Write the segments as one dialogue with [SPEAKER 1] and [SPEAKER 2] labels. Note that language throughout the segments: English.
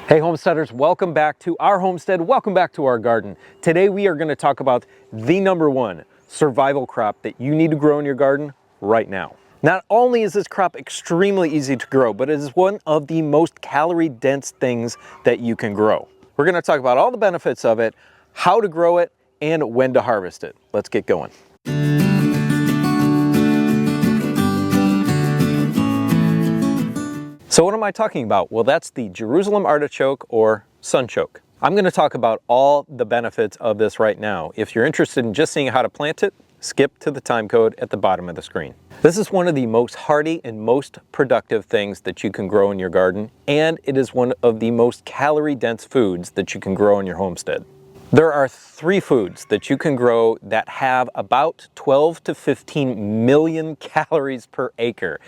[SPEAKER 1] Hey homesteaders, welcome back to our homestead, welcome back to our garden. Today we are going to talk about the number one survival crop that you need to grow in your garden right now. Not only is this crop extremely easy to grow, but it is one of the most calorie dense things that you can grow. We're going to talk about all the benefits of it, how to grow it, and when to harvest it. Let's get going. So what am I talking about? Well, that's the Jerusalem artichoke or sunchoke. I'm going to talk about all the benefits of this right now. If you're interested in just seeing how to plant it, skip to the time code at the bottom of the screen. This is one of the most hardy and most productive things that you can grow in your garden, and it is one of the most calorie dense foods that you can grow in your homestead. There are 3 foods that you can grow that have about 12 to 15 million calories per acre.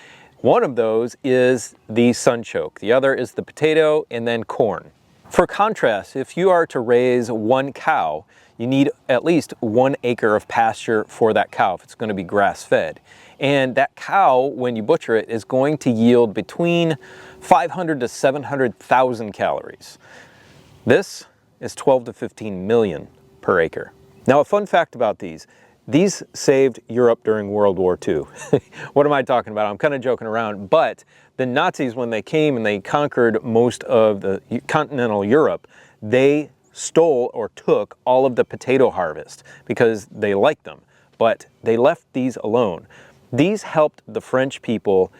[SPEAKER 1] One of those is the sunchoke, the other is the potato, and then corn. For contrast, if you are to raise 1 cow, you need at least 1 acre of pasture for that cow if it's going to be grass-fed. And that cow, when you butcher it, is going to yield between 500 to 700,000 calories. This is 12 to 15 million per acre. Now, a fun fact about these saved Europe during World War II. What am I talking about? I'm kind of joking around, but the Nazis, when they came and they conquered most of the continental Europe, they stole or took all of the potato harvest because they liked them, but they left these alone. These helped the French people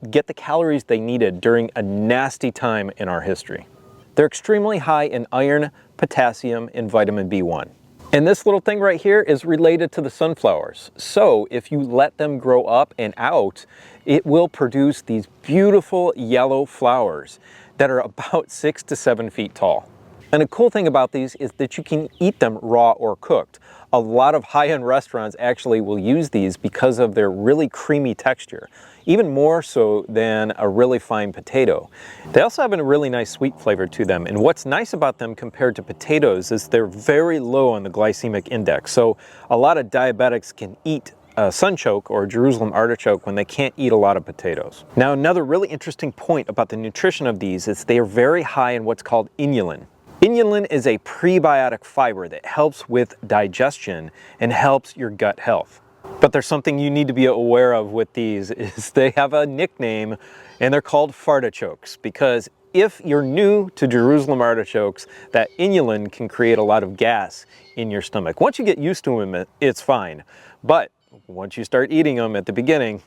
[SPEAKER 1] get the calories they needed during a nasty time in our history. They're extremely high in iron, potassium, and vitamin B1. And this little thing right here is related to the sunflowers. So if you let them grow up and out, it will produce these beautiful yellow flowers that are about 6 to 7 feet tall. And the cool thing about these is that you can eat them raw or cooked. A lot of high-end restaurants actually will use these because of their really creamy texture, even more so than a really fine potato. They also have a really nice sweet flavor to them, and what's nice about them compared to potatoes is they're very low on the glycemic index, so a lot of diabetics can eat a sunchoke or Jerusalem artichoke when they can't eat a lot of potatoes. Now, another really interesting point about the nutrition of these is they are very high in what's called inulin. Inulin is a prebiotic fiber that helps with digestion and helps your gut health. But there's something you need to be aware of with these is they have a nickname and they're called Artichokes, because if you're new to Jerusalem artichokes, that inulin can create a lot of gas in your stomach. Once you get used to them, it's fine. But once you start eating them at the beginning,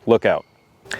[SPEAKER 1] look out.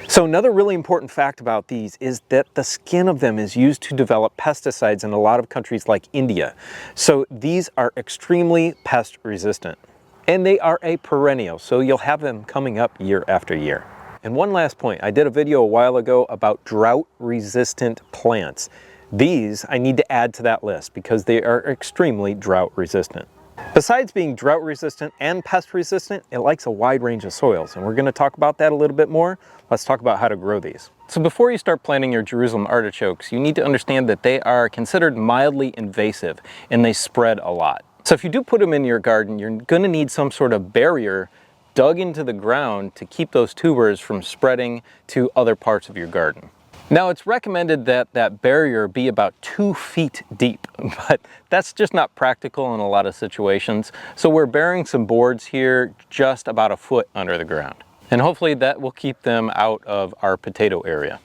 [SPEAKER 1] So another really important fact about these is that the skin of them is used to develop pesticides in a lot of countries like India. So these are extremely pest resistant. And they are a perennial, so you'll have them coming up year after year. And one last point, I did a video a while ago about drought resistant plants. These I need to add to that list because they are extremely drought resistant. Besides being drought resistant and pest resistant, it likes a wide range of soils, and we're going to talk about that a little bit more. Let's talk about how to grow these. So before you start planting your Jerusalem artichokes, you need to understand that they are considered mildly invasive and they spread a lot. So if you do put them in your garden, you're going to need some sort of barrier dug into the ground to keep those tubers from spreading to other parts of your garden. Now, it's recommended that that barrier be about 2 feet deep, but that's just not practical in a lot of situations. So we're burying some boards here just about 1 foot under the ground. And hopefully that will keep them out of our potato area.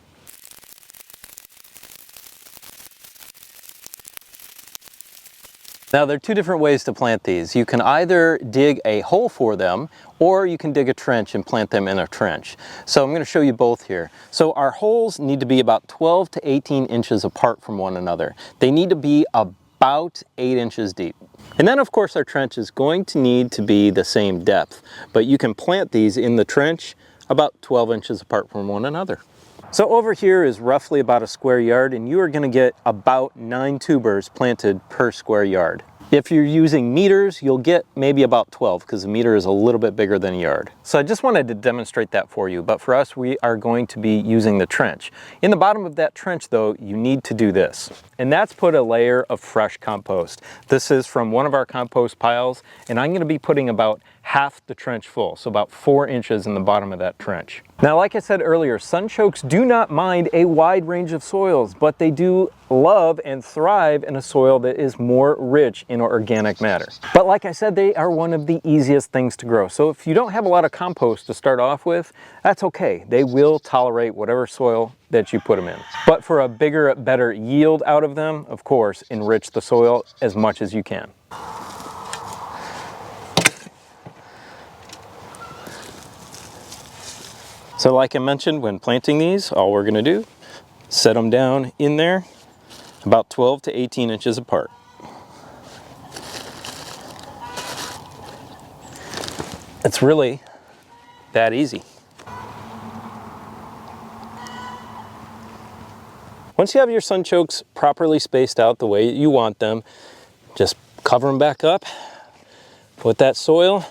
[SPEAKER 1] Now, there are 2 different ways to plant these. You can either dig a hole for them, or you can dig a trench and plant them in a trench. So I'm going to show you both here. So our holes need to be about 12 to 18 inches apart from one another. They need to be about 8 inches deep. And then, of course, our trench is going to need to be the same depth, but you can plant these in the trench about 12 inches apart from one another. So over here is roughly about a square yard, and you are going to get about 9 tubers planted per square yard. If you're using meters, you'll get maybe about 12 because a meter is a little bit bigger than a yard. So I just wanted to demonstrate that for you, but for us, we are going to be using the trench. In the bottom of that trench though, you need to do this, and that's put a layer of fresh compost. This is from one of our compost piles, and I'm gonna be putting about half the trench full, so about 4 inches in the bottom of that trench. Now, like I said earlier, sunchokes do not mind a wide range of soils, but they do love and thrive in a soil that is more rich in organic matter. But like I said, they are one of the easiest things to grow. So if you don't have a lot of compost to start off with, that's okay. They will tolerate whatever soil that you put them in. But for a bigger, better yield out of them, of course, enrich the soil as much as you can. So like I mentioned, when planting these, all we're gonna do, set them down in there about 12 to 18 inches apart. It's really that easy. Once you have your sunchokes properly spaced out the way you want them, just cover them back up, put that soil,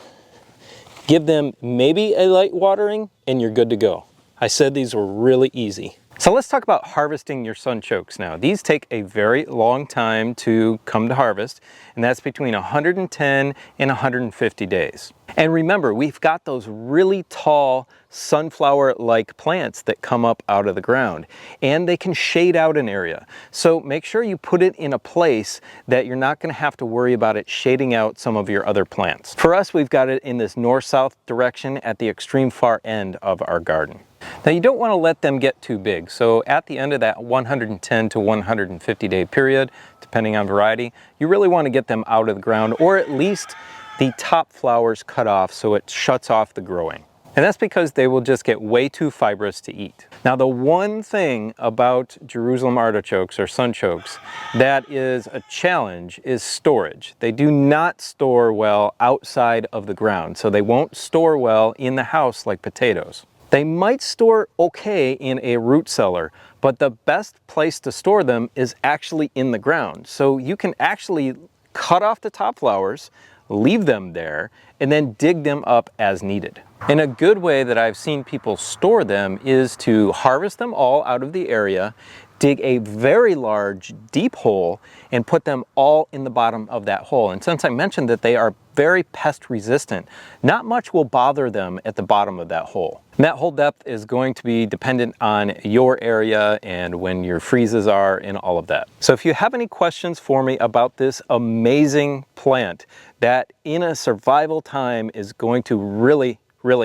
[SPEAKER 1] give them maybe a light watering, and you're good to go. I said these were really easy. So let's talk about harvesting your sunchokes now. These take a very long time to come to harvest, and that's between 110 and 150 days. And remember, we've got those really tall sunflower-like plants that come up out of the ground, and they can shade out an area. So make sure you put it in a place that you're not going to have to worry about it shading out some of your other plants. For us, we've got it in this north-south direction at the extreme far end of our garden. Now, you don't want to let them get too big, so at the end of that 110 to 150 day period, depending on variety, you really want to get them out of the ground, or at least the top flowers cut off so it shuts off the growing. And that's because they will just get way too fibrous to eat. Now, the one thing about Jerusalem artichokes or sunchokes that is a challenge is storage. They do not store well outside of the ground, so they won't store well in the house like potatoes. They might store okay in a root cellar, but the best place to store them is actually in the ground. So you can actually cut off the top flowers, leave them there, and then dig them up as needed. And a good way that I've seen people store them is to harvest them all out of the area, dig a very large, deep hole, and put them all in the bottom of that hole. And since I mentioned that they are very pest resistant, not much will bother them at the bottom of that hole. And that hole depth is going to be dependent on your area and when your freezes are and all of that. So if you have any questions for me about this amazing plant that in a survival time is going to really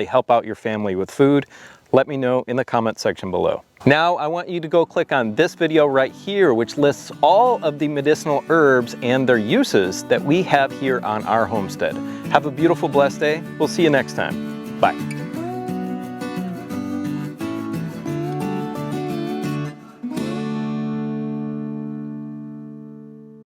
[SPEAKER 1] help out your family with food, let me know in the comment section below. Now I want you to go click on this video right here, which lists all of the medicinal herbs and their uses that we have here on our homestead. Have a beautiful, blessed day. We'll see you next time. Bye.